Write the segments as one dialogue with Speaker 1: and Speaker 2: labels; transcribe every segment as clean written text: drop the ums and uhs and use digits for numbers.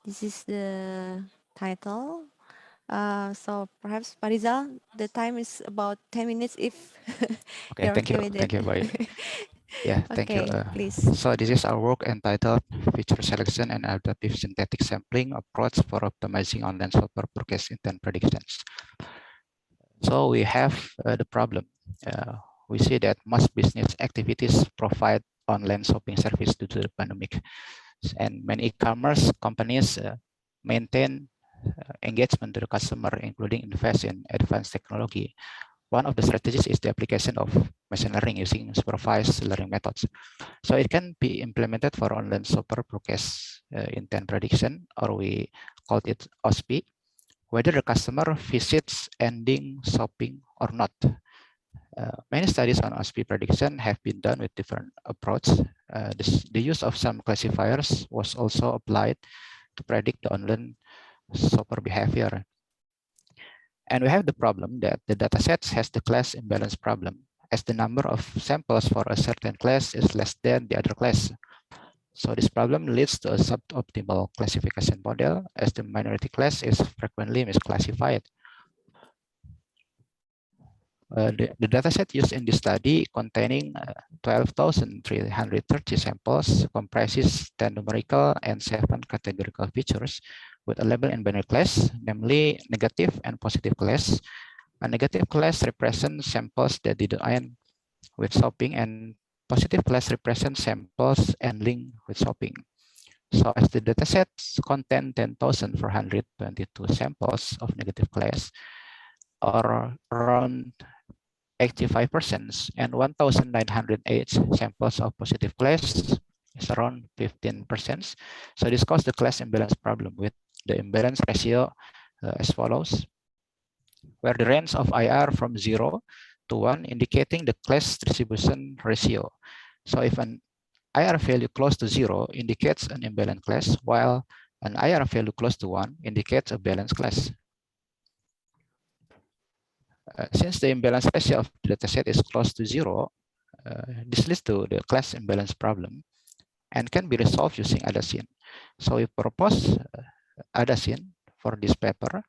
Speaker 1: This is the title. So perhaps Parizal, the time is about 10 minutes if
Speaker 2: Okay,
Speaker 1: you're okay with it.
Speaker 2: thank you, Boy. Yeah, thank you.
Speaker 1: Okay, please.
Speaker 2: So this is our work entitled Feature Selection and Adaptive Synthetic Sampling Approach for Optimizing Online Software for Case Intent Predictions. So we have the problem. Uh, we see that most business activities provide online shopping service due to the pandemic, and many e-commerce companies maintain engagement to the customer, including invest in advanced technology. One of the strategies is the application of machine learning using supervised learning methods. So it can be implemented for online software broadcast intent prediction, or we call it OSP, whether the customer visits ending shopping or not. Many studies on OSP prediction have been done with different approaches. The use of some classifiers was also applied to predict the online software behavior. And we have the problem that the dataset has the class imbalance problem, as the number of samples for a certain class is less than the other class. So this problem leads to a suboptimal classification model, as the minority class is frequently misclassified. The dataset used in this study, containing 12,330 samples, comprises 10 numerical and 7 categorical features with a label in binary class, namely negative and positive class. A negative class represents samples that didn't end with shopping, and positive class represents samples and link with shopping. So as the datasets contain 10,422 samples of negative class, or around 85%, and 1,908 samples of positive class is around 15%. So this causes the class imbalance problem with the imbalance ratio as follows, where the range of IR from 0 to 1 indicating the class distribution ratio. So if an IR value close to 0 indicates an imbalanced class, while an IR value close to 1 indicates a balanced class. Since the imbalance ratio of the dataset is close to 0, this leads to the class imbalance problem and can be resolved using ADASYN. So we propose ADASYN for this paper.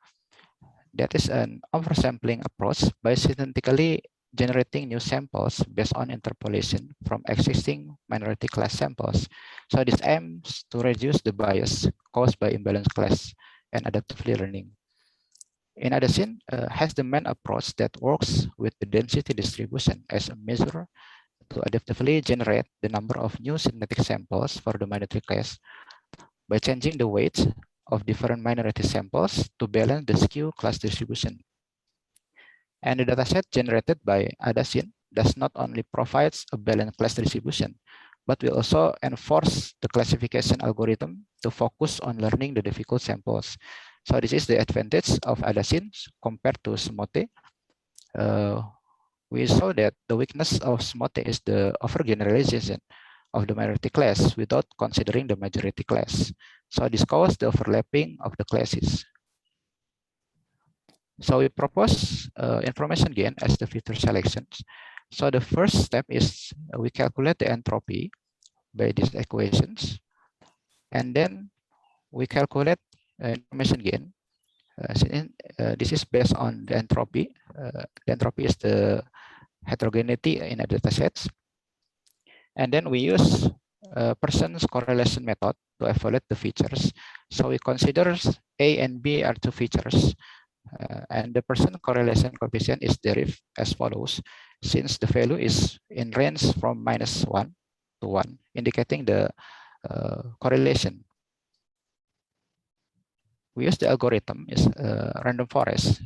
Speaker 2: That is an oversampling approach by synthetically generating new samples based on interpolation from existing minority class samples. So this aims to reduce the bias caused by imbalanced class and adaptive learning. In addition, has the main approach that works with the density distribution as a measure to adaptively generate the number of new synthetic samples for the minority class by changing the weights of different minority samples to balance the skew class distribution. And the dataset generated by ADASYN does not only provide a balanced class distribution, but will also enforce the classification algorithm to focus on learning the difficult samples. So this is the advantage of ADASYN compared to SMOTE. We saw that the weakness of SMOTE is the overgeneralization of the minority class without considering the majority class. So this causes the overlapping of the classes. So we propose information gain as the feature selections. So the first step is we calculate the entropy by these equations, and then we calculate information gain. This is based on the entropy. The entropy is the heterogeneity in a data sets. And then we use Pearson's correlation method to evaluate the features. So we consider A and B are two features. And the Pearson correlation coefficient is derived as follows, since the value is in range from -1 to 1, indicating the correlation. We use the algorithm is random forest.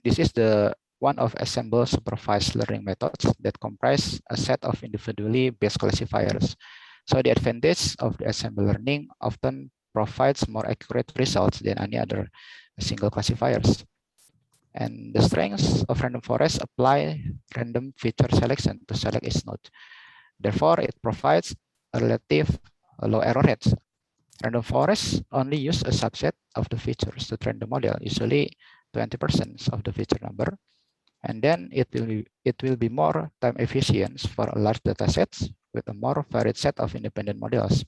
Speaker 2: This is the one of assembled supervised learning methods that comprise a set of individually based classifiers. So the advantage of the assembled learning often provides more accurate results than any other single classifiers. And the strengths of random forest apply random feature selection to select its node. Therefore, it provides a relative low error rates. Random forest only use a subset of the features to train the model, usually 20% of the feature number. And then it will be more time efficient for a large data sets with a more varied set of independent models.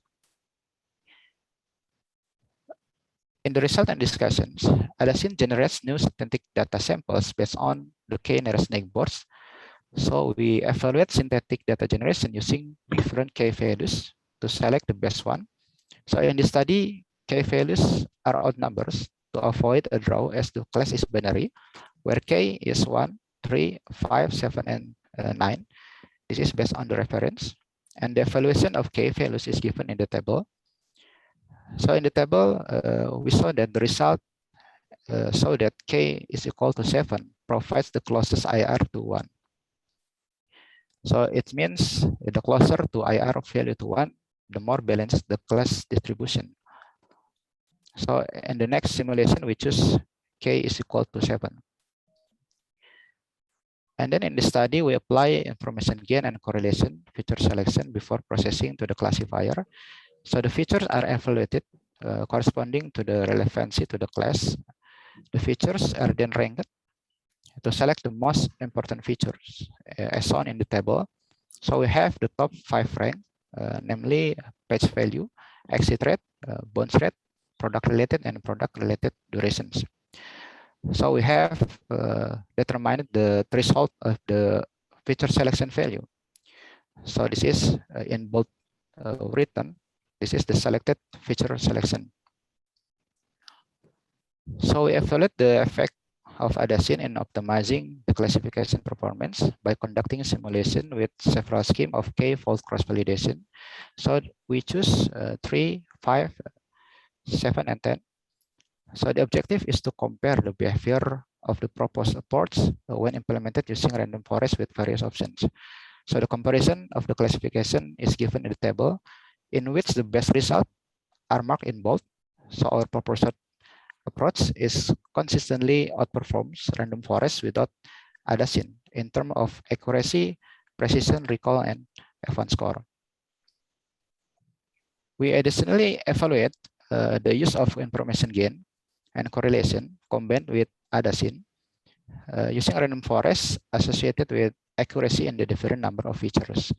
Speaker 2: In the result and discussions, Adasin generates new synthetic data samples based on the k nearest neighbors. So we evaluate synthetic data generation using different k values to select the best one. So in the study, k values are odd numbers to avoid a draw as the class is binary, where k is 1, 3, 5, 7, and 9. This is based on the reference. And the evaluation of k values is given in the table. So in the table, we saw that the result so that k is equal to 7 provides the closest IR to 1. So it means the closer to IR value to 1, the more balanced the class distribution. So in the next simulation, we choose k is equal to 7. And then in the study, we apply information gain and correlation feature selection before processing to the classifier. So the features are evaluated corresponding to the relevancy to the class. The features are then ranked to select the most important features as shown in the table. So we have the top 5 rank, namely page value, exit rate, bounce rate, product related, and product related durations. So we have determined the threshold of the feature selection value. So this is in bold written. This is the selected feature selection. So we evaluate the effect of Adasin in optimizing the classification performance by conducting a simulation with several schemes of k-fold cross-validation. So we choose 3, 5, 7, and 10. So the objective is to compare the behavior of the proposed approach when implemented using random forest with various options. So the comparison of the classification is given in the table, in which the best result are marked in bold. So our proposed approach is consistently outperforms random forest without Adasin in terms of accuracy, precision, recall, and F1 score. We additionally evaluate the use of information gain and correlation combined with Adasin using random forest associated with accuracy in the different number of features.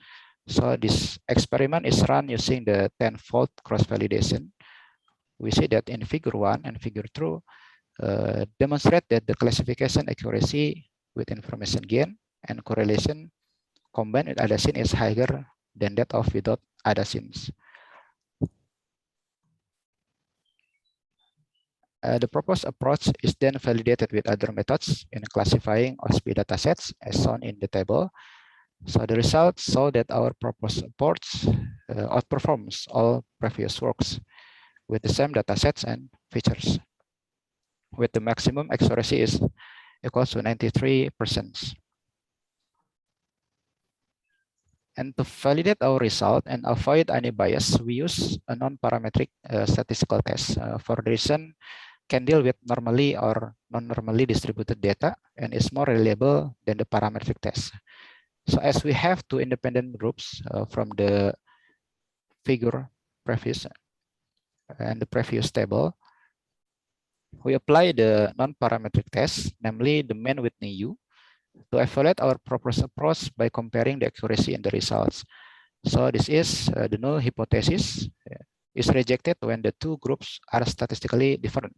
Speaker 2: So this experiment is run using the 10-fold cross-validation. We see that in figure 1 and figure 2 demonstrate that the classification accuracy with information gain and correlation combined with Adasin is higher than that of without Adasins. The proposed approach is then validated with other methods in classifying OSPI datasets as shown in the table. So the results show that our proposed approach outperforms all previous works with the same datasets and features, with the maximum accuracy is equal to 93%. And to validate our result and avoid any bias, we use a non-parametric statistical test. For the reason, can deal with normally or non-normally distributed data and is more reliable than the parametric test. So as we have two independent groups from the figure previous and the previous table, we apply the non-parametric test, namely the Mann-Whitney U, to evaluate our proposed approach by comparing the accuracy and the results. So this is the null hypothesis is rejected when the two groups are statistically different.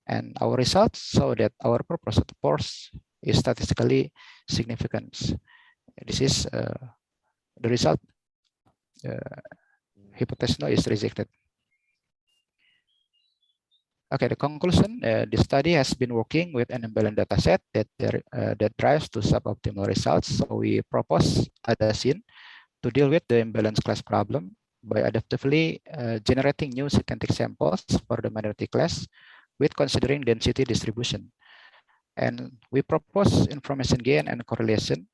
Speaker 2: And our results show that our proposed approach is statistically significant. This is the result. Hypothesis no is rejected. Okay, the conclusion, the study has been working with an imbalanced data set that drives to suboptimal results. So we propose Adasin to deal with the imbalance class problem by adaptively generating new synthetic samples for the minority class with considering density distribution. And we propose information gain and correlation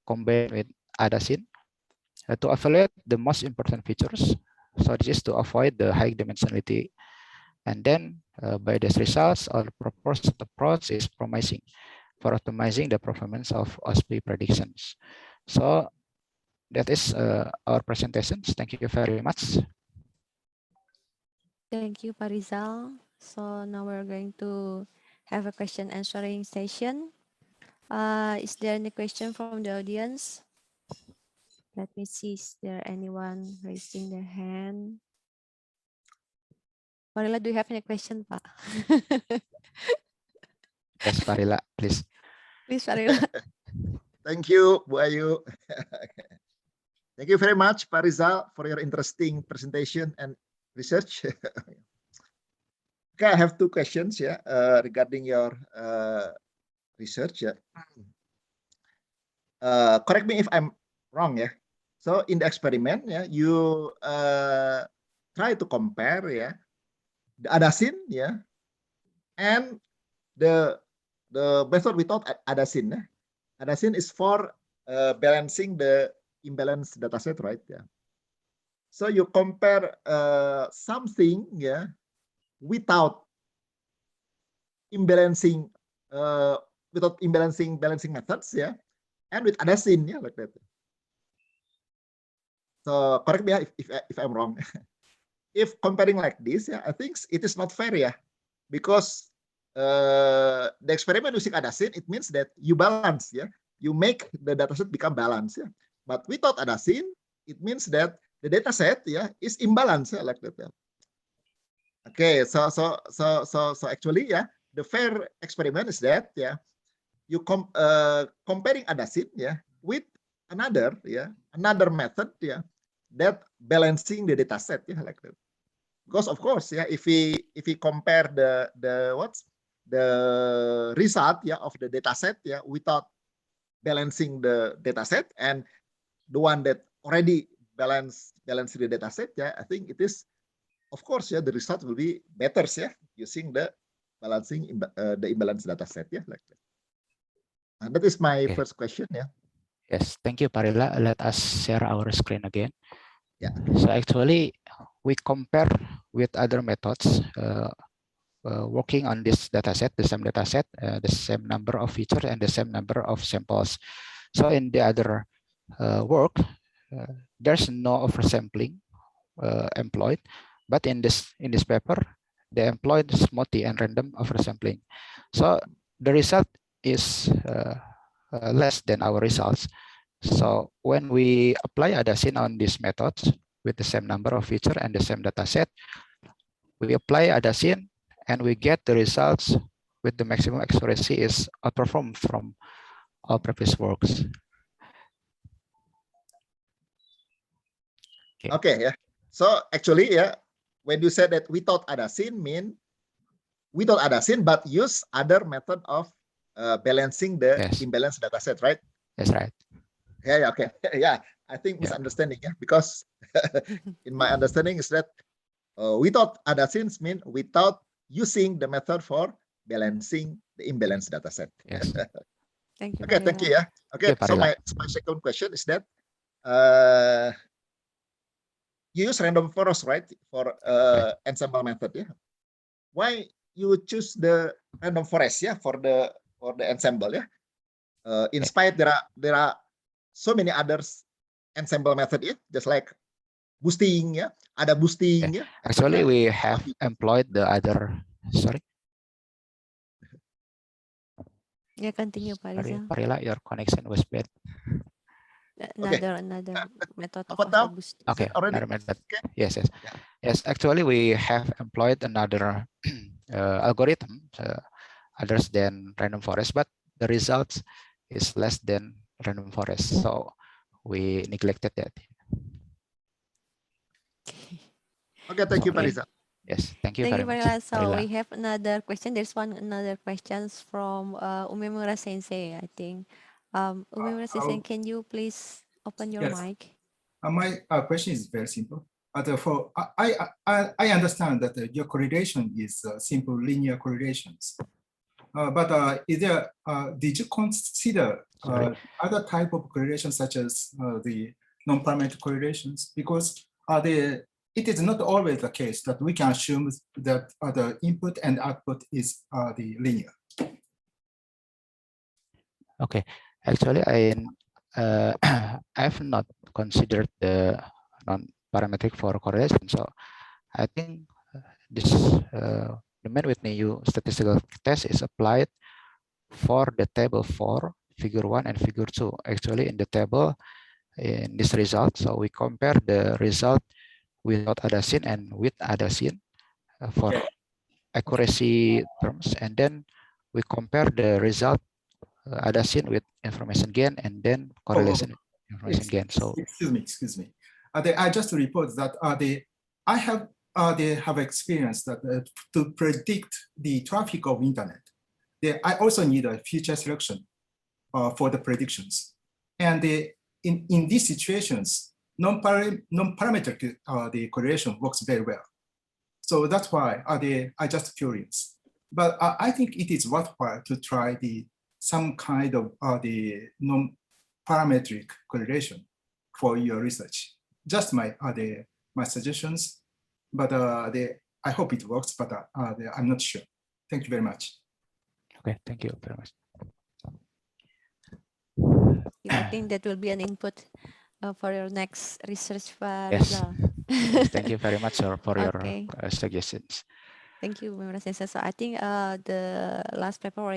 Speaker 2: combined with Adasin to evaluate the most important features. So this is to avoid the high dimensionality. And then by these results, our proposed approach is promising for optimizing the performance of OSPI predictions. So that is our presentations. Thank you very much.
Speaker 1: Thank you, Parizal. So now we're going to have a question answering session. Is there any question from the audience? Let me see, is there anyone raising their hand? Farila, do you have any question, Pak?
Speaker 2: Yes, Farila, please.
Speaker 1: Please, Farila.
Speaker 3: Thank you, Bu Ayu. Thank you very much, Pak Rizal, for your interesting presentation and research. Okay, I have two questions, regarding your research. Correct me if I'm wrong, So in the experiment, you try to compare, the adasin, and the method without adasin. Adasin is for balancing the imbalanced dataset, right? So you compare something, without imbalancing, balancing methods, and with adasin, like that. So correct me if I'm wrong. If comparing like this, I think it is not fair, because the experiment using adasin, it means that you balance, you make the dataset become balanced, But without adasin, it means that the dataset, is imbalanced, like that. Okay, so actually, the fair experiment is that, you comparing adasin, with another method, that balancing the dataset, like that. Because of course, if we compare the result, of the dataset, without balancing the dataset, and the one that already balance the dataset, I think it is, of course, the result will be better, using the balancing the imbalanced dataset, like that. And that is my first question,
Speaker 2: Yes, thank you, Farila. Let us share our screen again.
Speaker 3: Yeah.
Speaker 2: So actually, we compare with other methods working on this dataset, the same dataset, the same number of features and the same number of samples. So in the other work, there's no oversampling employed, but in this paper, they employed SMOTI and random oversampling. So the result is less than our results. So when we apply adasin on these methods with the same number of features and the same data set, we apply adasin and we get the results with the maximum accuracy is outperformed from our previous works.
Speaker 3: Okay, So actually, when you said that without adasin, mean without adasin, but use other method of balancing the imbalanced data set, right?
Speaker 2: That's right.
Speaker 3: Yeah, okay. Yeah, I think misunderstanding, because in my understanding is that without adasins mean without using the method for balancing the imbalanced data set.
Speaker 2: Yes.
Speaker 1: Thank you.
Speaker 3: Okay, thank you. Okay, so my second question is that you use random forest, right, for ensemble method, Why you choose the random forest, for the ensemble, in spite there are so many others ensemble method, just like boosting, ada boosting,
Speaker 2: Actually, we have employed the other. Sorry.
Speaker 1: Yeah, continue, Farila.
Speaker 2: Farila, your connection was bad.
Speaker 1: Another method of boosting.
Speaker 2: Okay,
Speaker 3: already.
Speaker 2: another method. Yes. Actually, we have employed another algorithm, others than random forest, but the results is less than random forest. So we neglected that.
Speaker 3: Okay, thank you, Farila.
Speaker 2: Yes, thank you
Speaker 1: Thank
Speaker 2: very
Speaker 1: you,
Speaker 2: much.
Speaker 1: So we have another question. There's another questions from Umemura Sensei, I think. Umemura Sensei, can you please open your mic?
Speaker 4: My question is very simple. I understand that your correlation is simple linear correlations. But did you consider other type of correlations such as the non-parametric correlations? Because it is not always the case that we can assume that the input and output is the linear.
Speaker 2: Okay, actually, I have not considered the non-parametric for correlation. So I think this the Mann-Whitney U statistical test is applied for the table 4, figure 1 and figure 2. Actually, in the table, in this result, so we compare the result without adasin and with adasin. for accuracy terms, and then we compare the result AdaSyn with information gain, and then correlation with information gain. So
Speaker 4: excuse me. I just report that they have experienced that to predict the traffic of internet, I also need a feature selection for the predictions. And in these situations, non-parametric the correlation works very well. So that's why I just curious. But I think it is worthwhile to try some kind of the non-parametric correlation for your research. Just my suggestions, but I hope it works, but I'm not sure. Thank you very much.
Speaker 2: okay, thank you very much.
Speaker 1: Yeah, I think that will be an input for your next research, Pak
Speaker 2: Yes.
Speaker 1: Rizal.
Speaker 2: Yes, thank you very much sir, for your
Speaker 1: Okay.
Speaker 2: suggestions.
Speaker 1: Thank you, Mr. So I think the last paper already